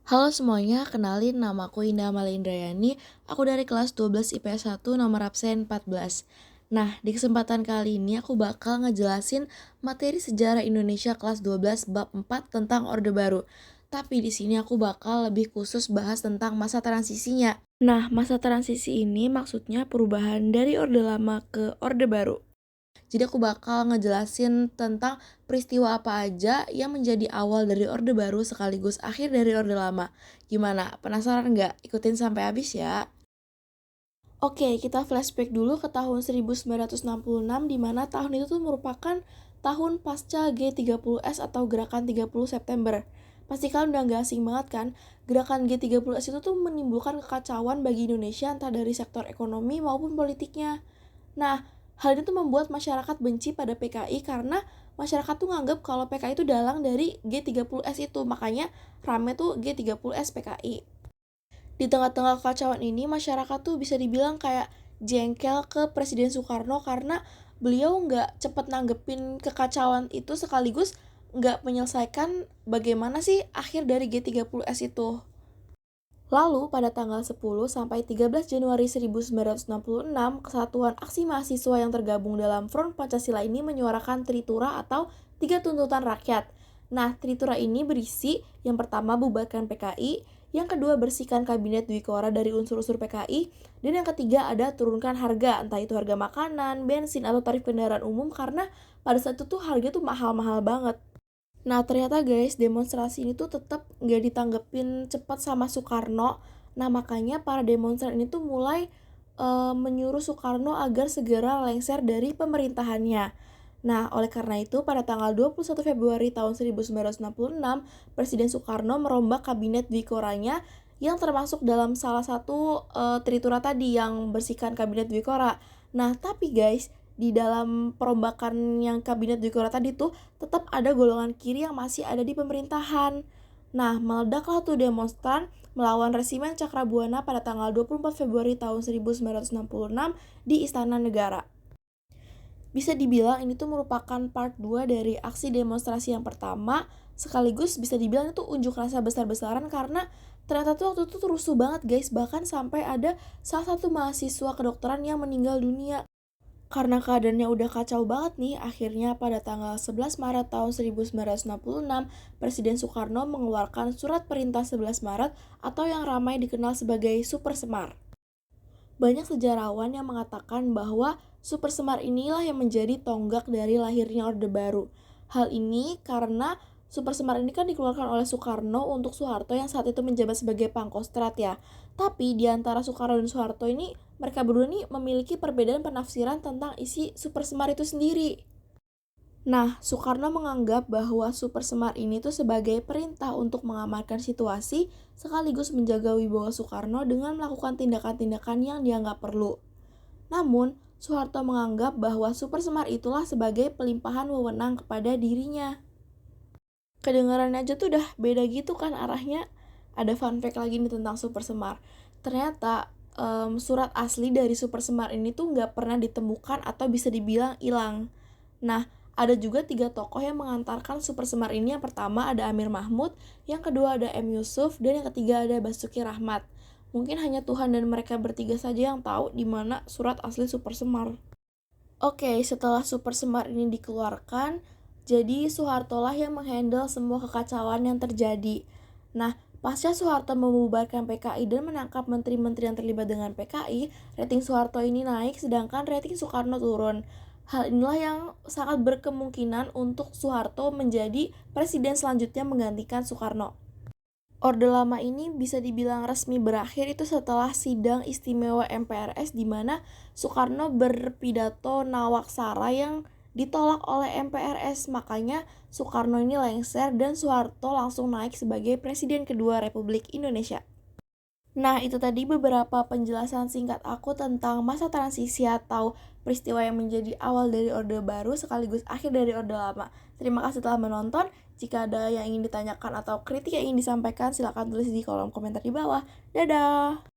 Halo semuanya, kenalin namaku Indah Malindrayani, aku dari kelas 12 IPS 1 nomor absen 14. Nah, di kesempatan kali ini aku bakal ngejelasin materi sejarah Indonesia kelas 12 bab 4 tentang Orde Baru. Tapi di sini aku bakal lebih khusus bahas tentang masa transisinya. Nah, masa transisi ini maksudnya perubahan dari Orde Lama ke Orde Baru. Jadi aku bakal ngejelasin tentang peristiwa apa aja yang menjadi awal dari Orde Baru sekaligus akhir dari Orde Lama. Gimana? Penasaran nggak? Ikutin sampai habis ya. Oke, kita flashback dulu ke tahun 1966 di mana tahun itu tuh merupakan tahun pasca G30S atau Gerakan 30 September. Pasti kalian udah gak asing banget kan? Gerakan G30S itu tuh menimbulkan kekacauan bagi Indonesia entah dari sektor ekonomi maupun politiknya. Nah, hal itu tuh membuat masyarakat benci pada PKI karena masyarakat tuh nganggap kalau PKI itu dalang dari G30S itu. Makanya rame tuh G30S PKI. Di tengah-tengah kekacauan ini, masyarakat tuh bisa dibilang kayak jengkel ke Presiden Soekarno karena beliau nggak cepet nanggepin kekacauan itu sekaligus nggak menyelesaikan bagaimana sih akhir dari G30S itu. Lalu, pada tanggal 10 sampai 13 Januari 1966, Kesatuan Aksi Mahasiswa yang tergabung dalam Front Pancasila ini menyuarakan Tritura atau Tiga Tuntutan Rakyat. Nah, Tritura ini berisi, yang pertama bubarkan PKI, yang kedua bersihkan Kabinet Dwi Kora dari unsur-unsur PKI, dan yang ketiga ada turunkan harga, entah itu harga makanan, bensin, atau tarif kendaraan umum karena pada saat itu tuh harga tuh mahal-mahal banget. Nah ternyata guys, demonstrasi ini tuh tetap nggak ditanggepin cepat sama Soekarno. Nah makanya para demonstran ini tuh mulai menyuruh Soekarno agar segera lengser dari pemerintahannya. Nah oleh karena itu pada tanggal 21 Februari tahun 1966, Presiden Soekarno merombak kabinet Dwi Koranya yang termasuk dalam salah satu tritura tadi yang bersihkan kabinet Dwi Kora. Nah tapi guys, di dalam perombakan yang kabinet Dwi Kora tadi tuh tetap ada golongan kiri yang masih ada di pemerintahan. Nah, meledaklah tuh demonstran melawan resimen Cakrabuana pada tanggal 24 Februari tahun 1966 di Istana Negara. Bisa dibilang ini tuh merupakan part 2 dari aksi demonstrasi yang pertama, sekaligus bisa dibilang itu unjuk rasa besar-besaran karena ternyata tuh waktu itu tuh rusuh banget guys, bahkan sampai ada salah satu mahasiswa kedokteran yang meninggal dunia. Karena keadaannya udah kacau banget nih, akhirnya pada tanggal 11 Maret tahun 1966, Presiden Soekarno mengeluarkan Surat Perintah 11 Maret atau yang ramai dikenal sebagai Super Semar. Banyak sejarawan yang mengatakan bahwa Super Semar inilah yang menjadi tonggak dari lahirnya Orde Baru. Hal ini karena Super Semar ini kan dikeluarkan oleh Soekarno untuk Soeharto yang saat itu menjabat sebagai Pangkostrat ya. Tapi di antara Soekarno dan Soeharto ini, mereka berdua ini memiliki perbedaan penafsiran tentang isi Super Semar itu sendiri. Nah, Soekarno menganggap bahwa Super Semar ini tuh sebagai perintah untuk mengamankan situasi sekaligus menjaga wibawa Soekarno dengan melakukan tindakan-tindakan yang dianggap perlu. Namun, Soeharto menganggap bahwa Super Semar itulah sebagai pelimpahan wewenang kepada dirinya. Kedengarannya aja tuh udah beda gitu kan arahnya. Ada fun fact lagi nih tentang Super Semar. Ternyata surat asli dari Super Semar ini tuh nggak pernah ditemukan atau bisa dibilang hilang. Nah, ada juga 3 tokoh yang mengantarkan Super Semar ini. Yang pertama ada Amir Mahmud, yang kedua ada M. Yusuf, dan yang ketiga ada Basuki Rahmat. Mungkin hanya Tuhan dan mereka bertiga saja yang tahu di mana surat asli Super Semar. Oke, setelah Super Semar ini dikeluarkan, jadi Soeharto lah yang menghandle semua kekacauan yang terjadi. Nah, pasca Soeharto membubarkan PKI dan menangkap menteri-menteri yang terlibat dengan PKI, rating Soeharto ini naik sedangkan rating Soekarno turun. Hal inilah yang sangat berkemungkinan untuk Soeharto menjadi presiden selanjutnya menggantikan Soekarno. Orde Lama ini bisa dibilang resmi berakhir itu setelah sidang istimewa MPRS di mana Soekarno berpidato nawaksara yang ditolak oleh MPRS. Makanya Soekarno ini lengser dan Soeharto langsung naik sebagai presiden kedua Republik Indonesia. Nah, itu tadi beberapa penjelasan singkat aku tentang masa transisi atau peristiwa yang menjadi awal dari Orde Baru sekaligus akhir dari Orde Lama. Terima kasih telah menonton. Jika ada yang ingin ditanyakan atau kritik yang ingin disampaikan, silakan tulis di kolom komentar di bawah. Dadah!